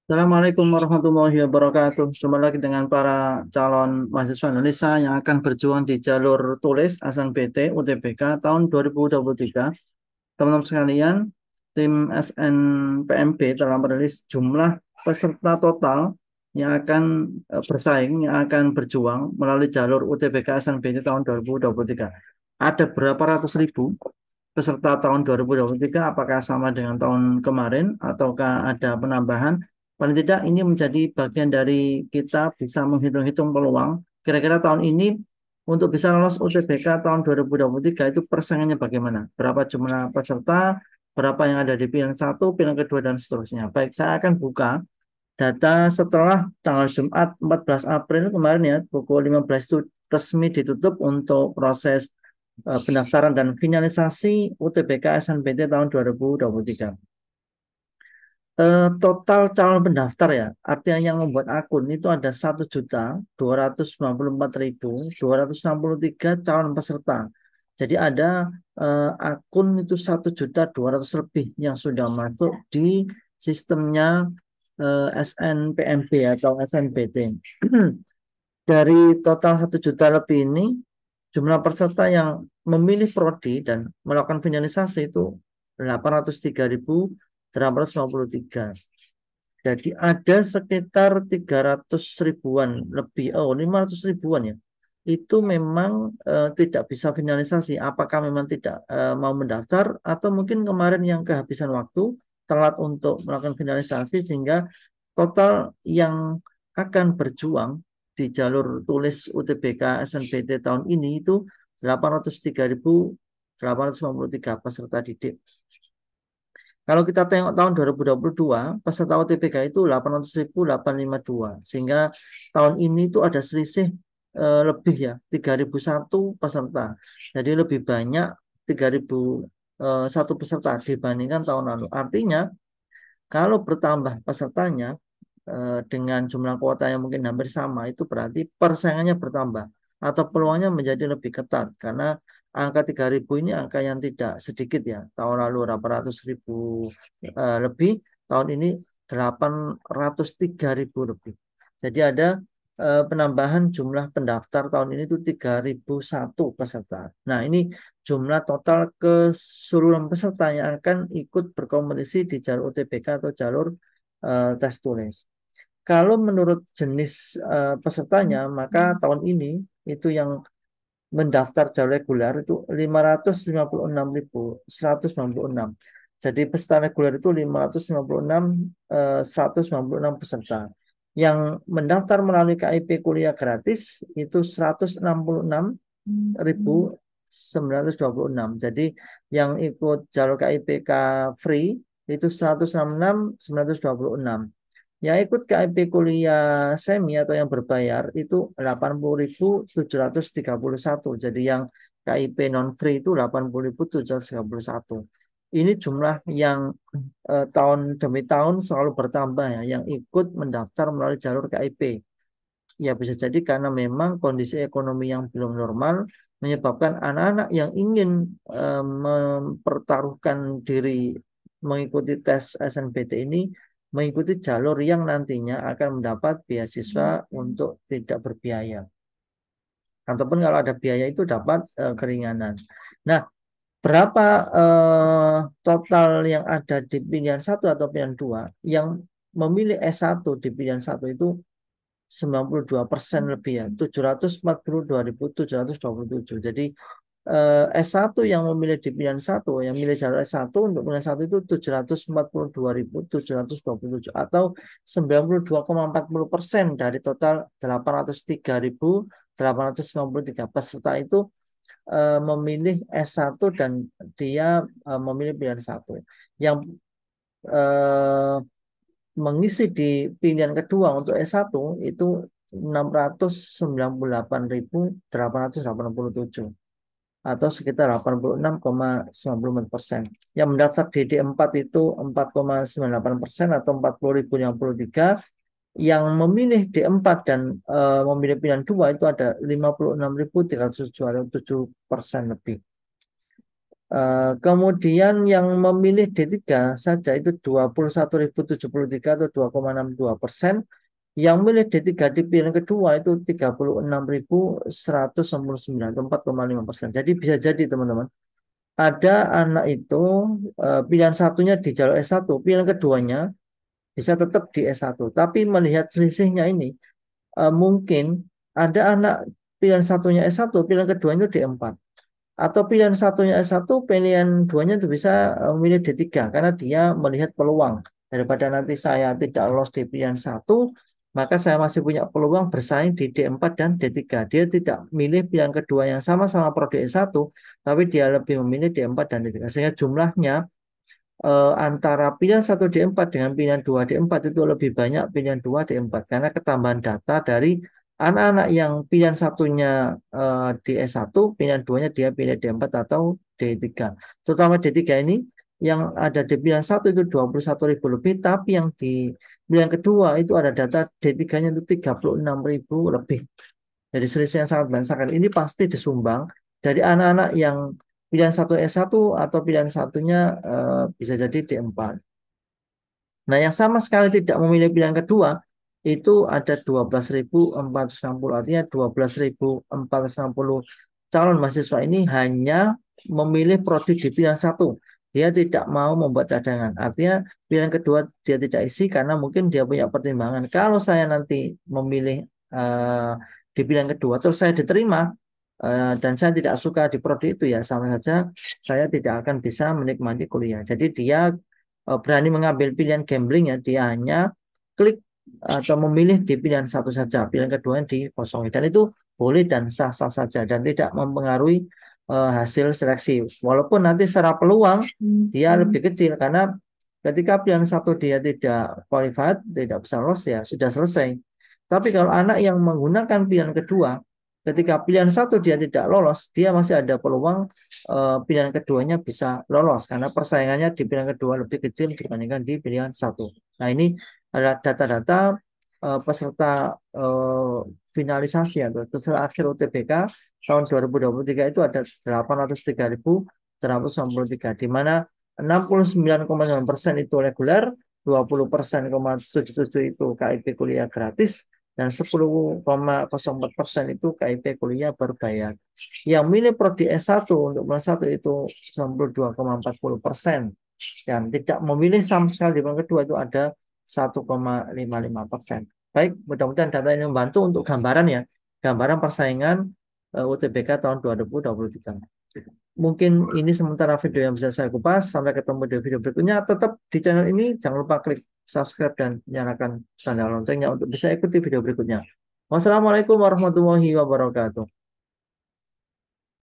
Assalamualaikum warahmatullahi wabarakatuh. Jumpa lagi dengan para calon mahasiswa Indonesia yang akan berjuang di jalur tulis SNBT UTBK tahun 2023. Teman-teman sekalian, tim SNPMB telah merilis jumlah peserta total yang akan bersaing, yang akan berjuang melalui jalur UTBK SNBT tahun 2023. Ada berapa ratus ribu peserta tahun 2023? Apakah sama dengan tahun kemarin ataukah ada penambahan? Paling tidak ini menjadi bagian dari kita bisa menghitung-hitung peluang. Kira-kira tahun ini untuk bisa lolos UTBK tahun 2023 itu persaingannya bagaimana? Berapa jumlah peserta, berapa yang ada di pilihan satu, pilihan kedua, dan seterusnya. Baik, saya akan buka data setelah tanggal Jumat 14 April kemarin ya, pukul 15 itu resmi ditutup untuk proses pendaftaran dan finalisasi UTBK SNBT tahun 2023. Total calon pendaftar ya, artinya yang membuat akun itu ada 1.294.263 calon peserta. Jadi ada akun itu 1.200.000 lebih yang sudah masuk di sistemnya SNPMB atau SNBT. Dari total 1 juta lebih ini, jumlah peserta yang memilih prodi dan melakukan finalisasi itu 803.853. Jadi ada sekitar 300 ribuan lebih, 500 ribuan ya. Itu memang tidak bisa finalisasi. Apakah memang tidak mau mendaftar atau mungkin kemarin yang kehabisan waktu, telat untuk melakukan finalisasi sehingga total yang akan berjuang di jalur tulis UTBK SNBT tahun ini itu 803.853 peserta didik. Kalau kita tengok tahun 2022, peserta UTBK itu 800.852. Sehingga tahun ini itu ada selisih lebih ya, 3.001 peserta. Jadi lebih banyak 3.001 peserta dibandingkan tahun lalu. Artinya, kalau bertambah pesertanya dengan jumlah kuota yang mungkin hampir sama, itu berarti persaingannya bertambah atau peluangnya menjadi lebih ketat karena angka 3.000 ini angka yang tidak sedikit ya. Tahun lalu 800.000 lebih, tahun ini 803.000 lebih. Jadi ada penambahan jumlah pendaftar tahun ini itu 3.001 peserta. Nah, ini jumlah total keseluruhan peserta yang akan ikut berkompetisi di jalur UTBK atau jalur tes tulis. Kalau menurut jenis pesertanya, maka tahun ini itu yang mendaftar jalur reguler itu 556.196. Jadi peserta reguler itu 556.196 peserta. Yang mendaftar melalui KIP kuliah gratis itu 166.926. Jadi yang ikut jalur KIPK free itu 166.926. Yang ikut KIP kuliah semi atau yang berbayar itu 80.731. Jadi yang KIP non free itu 80.731. Ini jumlah yang tahun demi tahun selalu bertambah ya yang ikut mendaftar melalui jalur KIP. Ya bisa jadi karena memang kondisi ekonomi yang belum normal menyebabkan anak-anak yang ingin mempertaruhkan diri mengikuti tes SNBT ini mengikuti jalur yang nantinya akan mendapat beasiswa untuk tidak berbiaya. Ataupun kalau ada biaya itu dapat keringanan. Nah, berapa total yang ada di pilihan satu atau pilihan dua yang memilih S1 di pilihan satu itu 92% lebih ya, 742.727. Jadi S1 yang memilih di pilihan satu, yang milih jalur S1 untuk pilihan satu itu 742.727 atau 92,40% dari total 803.853 peserta itu memilih S1 dan dia memilih pilihan satu. Yang eh, mengisi di pilihan kedua untuk S1 itu 698.887 atau sekitar 86,94%. Yang mendaftar di D4 itu 4,98% atau 40.053. Yang memilih D4 dan memilih pilihan dua itu ada 56.307% lebih. Kemudian yang memilih D3 saja itu 21.073 atau 2,62%. Yang milih D3 di pilihan kedua itu 36.199 atau 4,5%. Jadi bisa jadi teman-teman, ada anak itu pilihan satunya di jalur S1, pilihan keduanya bisa tetap di S1. Tapi melihat selisihnya ini, mungkin ada anak pilihan satunya S1, pilihan keduanya itu D4. Atau pilihan satunya S1, pilihan duanya itu bisa memilih D3 karena dia melihat peluang. Daripada nanti saya tidak lolos di pilihan satu, maka saya masih punya peluang bersaing di D4 dan D3. Dia tidak milih pilihan kedua yang sama-sama prodi S1, tapi dia lebih memilih D4 dan D3. Sehingga jumlahnya antara pilihan satu D4 dengan pilihan 2 D4 itu lebih banyak pilihan 2 D4 karena ketambahan data dari anak-anak yang pilihan satunya di S1, pilihan duanya dia pilih D4 atau D3. Terutama D3 ini yang ada di pilihan satu itu 21.000 lebih, tapi yang di pilihan kedua itu ada data D3-nya itu 36.000 lebih. Jadi selisih yang sangat besar. Ini pasti disumbang dari anak-anak yang pilihan satu S1 atau pilihan satunya bisa jadi D4. Nah, yang sama sekali tidak memilih pilihan kedua itu ada 12.460. Artinya 12.460 calon mahasiswa ini hanya memilih prodi di pilihan satu. Dia tidak mau membuat cadangan. Artinya pilihan kedua dia tidak isi karena mungkin dia punya pertimbangan. Kalau saya nanti memilih di pilihan kedua terus saya diterima dan saya tidak suka di prodi itu, ya sama saja saya tidak akan bisa menikmati kuliah. Jadi dia berani mengambil pilihan gambling, ya dia hanya klik atau memilih di pilihan satu saja, pilihan kedua dikosongi, dan itu boleh dan sah-sah saja dan tidak mempengaruhi hasil seleksi. Walaupun nanti secara peluang dia lebih kecil karena ketika pilihan satu dia tidak qualified, tidak bisa lolos, ya sudah selesai. Tapi kalau anak yang menggunakan pilihan kedua, ketika pilihan satu dia tidak lolos, dia masih ada peluang pilihan keduanya bisa lolos karena persaingannya di pilihan kedua lebih kecil dibandingkan di pilihan satu. Nah, ini adalah data-data peserta finalisasi atau peserta akhir UTBK tahun 2023 itu ada 803.393, di mana 69,9% itu reguler, 20,77% itu KIP kuliah gratis, dan 10,04% itu KIP kuliah berbayar. Yang milih prodi S1 untuk bulan 1 itu 92,40%. Dan tidak memilih sama sekali di bulan kedua itu ada 1,55%. Baik, mudah-mudahan data ini membantu untuk gambaran, ya. Gambaran persaingan UTBK tahun 2023. Mungkin ini sementara video yang bisa saya kupas. Sampai ketemu di video berikutnya. Tetap di channel ini jangan lupa klik subscribe dan nyalakan tanda loncengnya untuk bisa ikuti video berikutnya. Wassalamualaikum warahmatullahi wabarakatuh.